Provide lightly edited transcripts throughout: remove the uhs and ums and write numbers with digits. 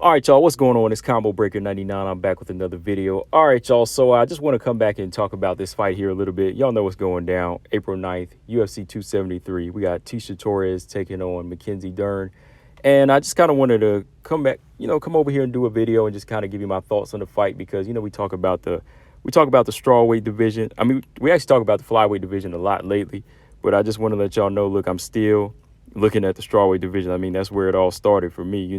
All right, y'all, what's going on? It's Combo Breaker 99. I'm back with another video. All right, y'all, so I just want to come back and talk about this fight here a little bit. Y'all know what's going down. April 9th, UFC 273. We got Tecia Torres taking on Mackenzie Dern. And I just kind of wanted to come back, come over here and do a video and just kind of give you my thoughts on the fight because, we talk about the strawweight division. I mean, we actually talk about the flyweight division a lot lately, but I just want to let y'all know, look, I'm still looking at the strawweight division. I mean, that's where it all started for me,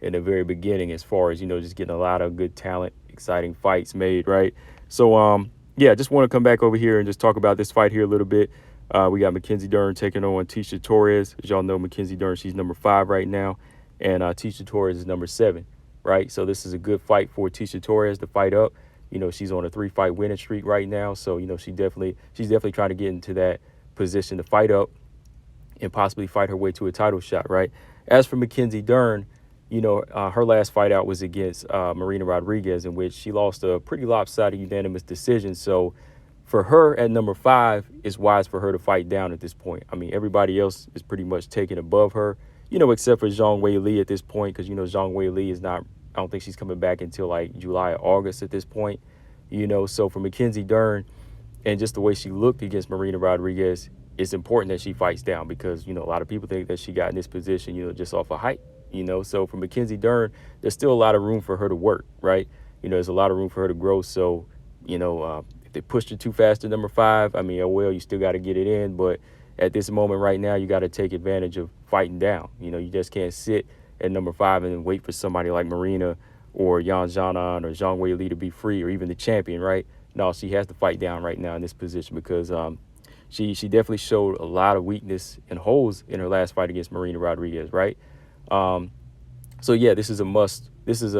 in the very beginning, as far as, just getting a lot of good talent, exciting fights made, right? So, yeah, just want to come back over here and just talk about this fight here a little bit. We got Mackenzie Dern taking on Tecia Torres. As y'all know, Mackenzie Dern, she's number 5 right now, and Tecia Torres is number 7, right? So this is a good fight for Tecia Torres to fight up. She's on a 3-fight winning streak right now, so she's definitely trying to get into that position to fight up and possibly fight her way to a title shot, right? As for Mackenzie Dern, her last fight out was against Marina Rodriguez, in which she lost a pretty lopsided unanimous decision. So for her at number 5, it's wise for her to fight down at this point. I mean, everybody else is pretty much taken above her, except for Zhang Weili at this point, because, Zhang Weili is not, I don't think she's coming back until like July or August at this point, So for Mackenzie Dern and just the way she looked against Marina Rodriguez, it's important that she fights down because, a lot of people think that she got in this position, just off of height. So for Mackenzie Dern, there's still a lot of room for her to work, right? There's a lot of room for her to grow. So, if they pushed her too fast to number 5, I mean, oh, well, you still got to get it in. But at this moment right now, you got to take advantage of fighting down. You just can't sit at number 5 and wait for somebody like Marina or Yan Xiaonan or Zhang Weili to be free, or even the champion, right? No, she has to fight down right now in this position because she definitely showed a lot of weakness and holes in her last fight against Marina Rodriguez, right? So yeah, this is a must. This is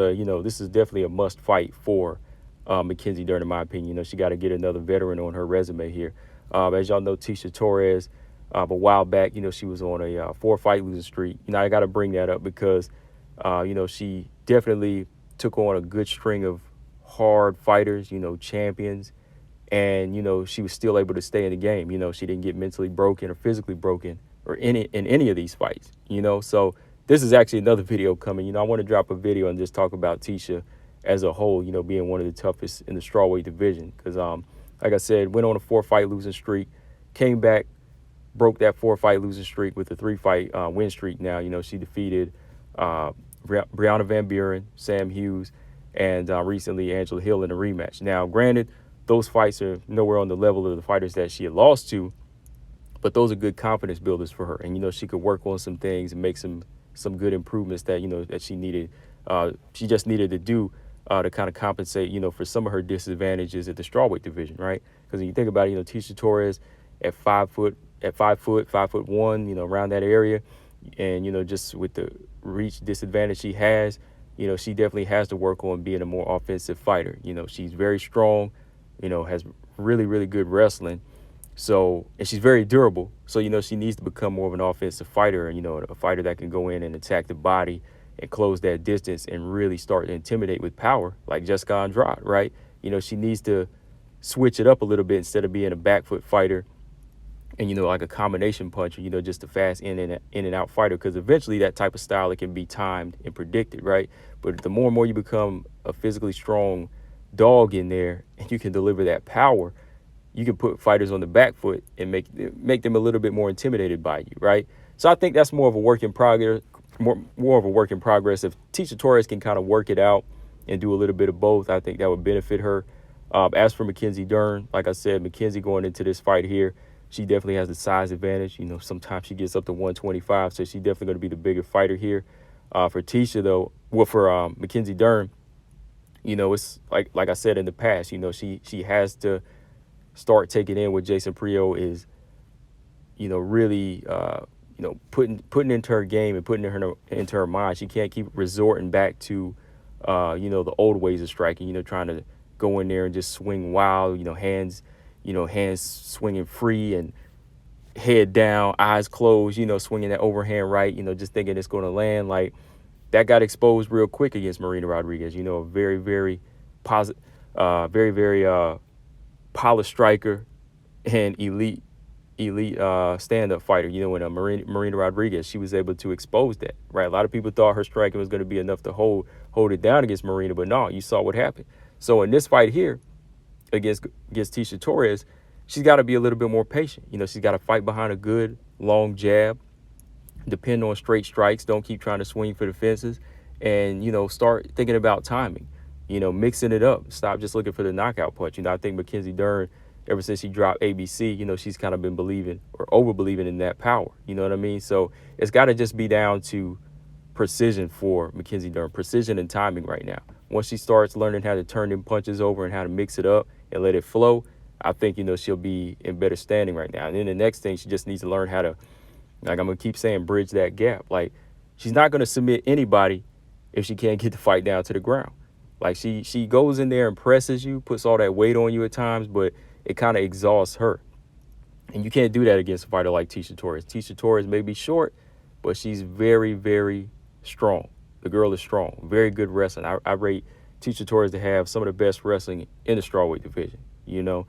definitely a must fight for Mackenzie Dern, in my opinion. She got to get another veteran on her resume here. As y'all know, Tecia Torres, a while back, she was on a 4-fight losing streak. I got to bring that up because, she definitely took on a good string of hard fighters, champions, and, she was still able to stay in the game. She didn't get mentally broken or physically broken or in any of these fights, So this is actually another video coming. I want to drop a video and just talk about Tecia as a whole, being one of the toughest in the strawweight division. Because, like I said, went on a 4-fight losing streak, came back, broke that 4-fight losing streak with a 3-fight win streak now. She defeated Brianna Van Buren, Sam Hughes, and recently Angela Hill in a rematch. Now, granted, those fights are nowhere on the level of the fighters that she had lost to, but those are good confidence builders for her. And, she could work on some things and make some good improvements that, that she needed. She just needed to do to kind of compensate, for some of her disadvantages at the strawweight division, right? Because when you think about it, Tecia Torres at 5 foot, 5'1", around that area, and, just with the reach disadvantage she has, she definitely has to work on being a more offensive fighter. She's very strong, has really, really good wrestling. So, and she's very durable. So, she needs to become more of an offensive fighter, a fighter that can go in and attack the body and close that distance and really start to intimidate with power, like Jessica Andrade, right? She needs to switch it up a little bit instead of being a back foot fighter and, like a combination puncher, just a fast in and out fighter, because eventually that type of style, it can be timed and predicted, right? But the more and more you become a physically strong dog in there and you can deliver that power, you can put fighters on the back foot and make them a little bit more intimidated by you, right? So I think that's more of a work in progress, more of a work in progress. If Tecia Torres can kind of work it out and do a little bit of both, I think that would benefit her. As for Mackenzie Dern, like I said, Mackenzie going into this fight here, she definitely has the size advantage. Sometimes she gets up to 125, so she's definitely going to be the bigger fighter here. For Tecia, though, for Mackenzie Dern, it's like I said in the past, she has to start taking in what Jason Priaulx is, really, putting into her game and putting into her mind. She can't keep resorting back to, the old ways of striking, trying to go in there and just swing wild, hands swinging free and head down, eyes closed, swinging that overhand right, just thinking it's going to land. Like, that got exposed real quick against Marina Rodriguez, a very, very positive, very, very polished striker and elite elite stand-up fighter. You know, when Marina Rodriguez, she was able to expose that, right? A lot of people thought her striking was going to be enough to hold it down against Marina, but no, you saw what happened. So in this fight here against Tecia Torres, she's got to be a little bit more patient. You know, she's got to fight behind a good long jab, depend on straight strikes, don't keep trying to swing for the fences, and, you know, start thinking about timing, you know, mixing it up. Stop just looking for the knockout punch. You know, I think Mackenzie Dern, ever since she dropped ABC, you know, she's kind of been believing or over believing in that power. You know what I mean? So it's got to just be down to precision for Mackenzie Dern, precision and timing right now. Once she starts learning how to turn them punches over and how to mix it up and let it flow, I think, you know, she'll be in better standing right now. And then the next thing, she just needs to learn how to, like I'm going to keep saying, bridge that gap. Like, she's not going to submit anybody if she can't get the fight down to the ground. Like, she goes in there and presses you, puts all that weight on you at times, but it kind of exhausts her. And you can't do that against a fighter like Tecia Torres. Tecia Torres may be short, but she's very, very strong. The girl is strong, very good wrestling. I rate Tecia Torres to have some of the best wrestling in the strawweight division. You know,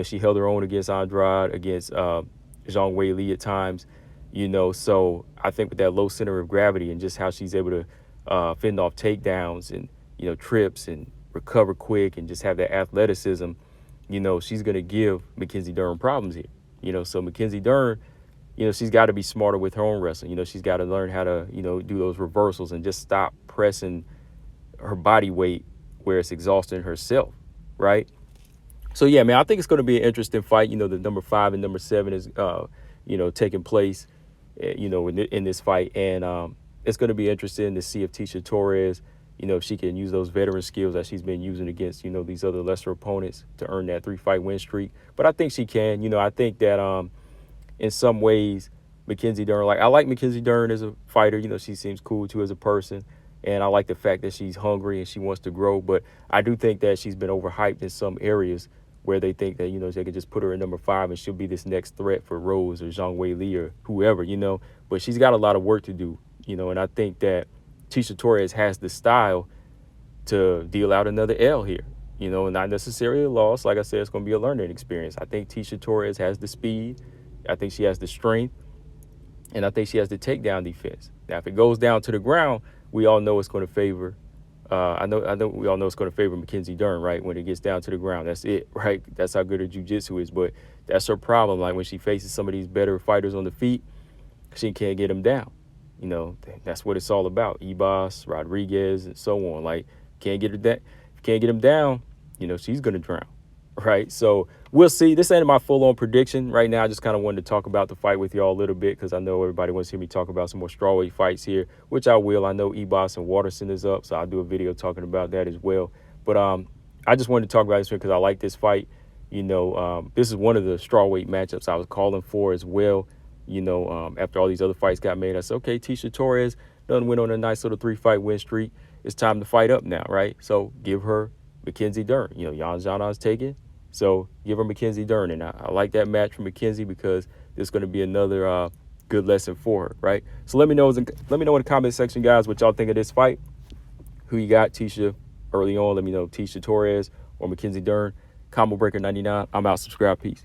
she held her own against Andrade, against Zhang Wei Li at times. You know, so I think with that low center of gravity and just how she's able to fend off takedowns and, you know, trips and recover quick and just have that athleticism, you know, she's going to give Mackenzie Dern problems here. You know, so Mackenzie Dern, you know, she's got to be smarter with her own wrestling. You know, she's got to learn how to, you know, do those reversals and just stop pressing her body weight where it's exhausting herself, right? So, yeah, man, I think it's going to be an interesting fight. You know, the number 5 and number 7 is, you know, taking place, you know, in this fight. And it's going to be interesting to see if Tecia Torres, you know, if she can use those veteran skills that she's been using against, you know, these other lesser opponents to earn that 3-fight win streak. But I think she can. You know, I think that in some ways, Mackenzie Dern, I like Mackenzie Dern as a fighter. You know, she seems cool, too, as a person. And I like the fact that she's hungry and she wants to grow. But I do think that she's been overhyped in some areas where they think that, you know, they could just put her in number 5 and she'll be this next threat for Rose or Zhang Wei Li or whoever, you know. But she's got a lot of work to do, you know, and I think that Tecia Torres has the style to deal out another L here, you know, and not necessarily a loss. Like I said, it's going to be a learning experience. I think Tecia Torres has the speed. I think she has the strength. And I think she has the takedown defense. Now, if it goes down to the ground, we all know it's going to favor I know we all know it's going to favor Mackenzie Dern, right? When it gets down to the ground, that's it, right? That's how good her jiu-jitsu is. But that's her problem. Like, when she faces some of these better fighters on the feet, she can't get them down. You know, that's what it's all about. Ibas, Rodriguez, and so on. Like, can't get her that. If you can't get them down, you know, she's going to drown, right? So we'll see. This ain't my full-on prediction right now. I just kind of wanted to talk about the fight with y'all a little bit because I know everybody wants to hear me talk about some more strawweight fights here, which I will. I know Ibas and Waterson is up, so I'll do a video talking about that as well. But I just wanted to talk about this because I like this fight. You know, this is one of the strawweight matchups I was calling for as well. You know, after all these other fights got made, I said, okay, Tecia Torres done went on a nice little 3-fight win streak. It's time to fight up now, right? So give her Mackenzie Dern. You know, Jan Janon's taken. So give her Mackenzie Dern. And I like that match for Mackenzie because there's going to be another good lesson for her, right? So let me know in the comment section, guys, what y'all think of this fight. Who you got, Tecia, early on? Let me know, Tecia Torres or Mackenzie Dern. Combo Breaker 99. I'm out. Subscribe. Peace.